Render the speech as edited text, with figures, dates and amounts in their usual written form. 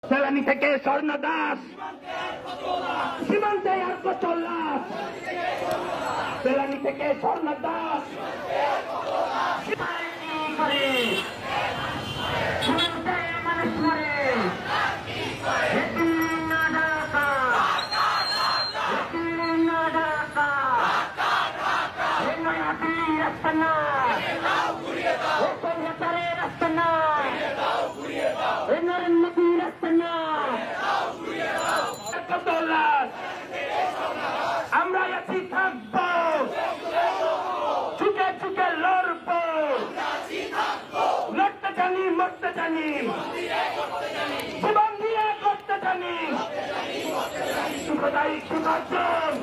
ফেলানি থেকে স্বর্ণ দাস, সীমান্তে আর কত লাশ, ফেলানি থেকে স্বর্ণ দাস, সীমান্তে মানুষ মরে, রাস্তা না, রাস্তা না, নরেন্দ্র রাস্তা না, কত লাশ, আমরা আছি থাকবো, ছুটে ছুটে লড়বো, লড়তে জানি মরতে জানি, জীবন দিয়ে করতে জানি, সুখদায়ী সুখার্জন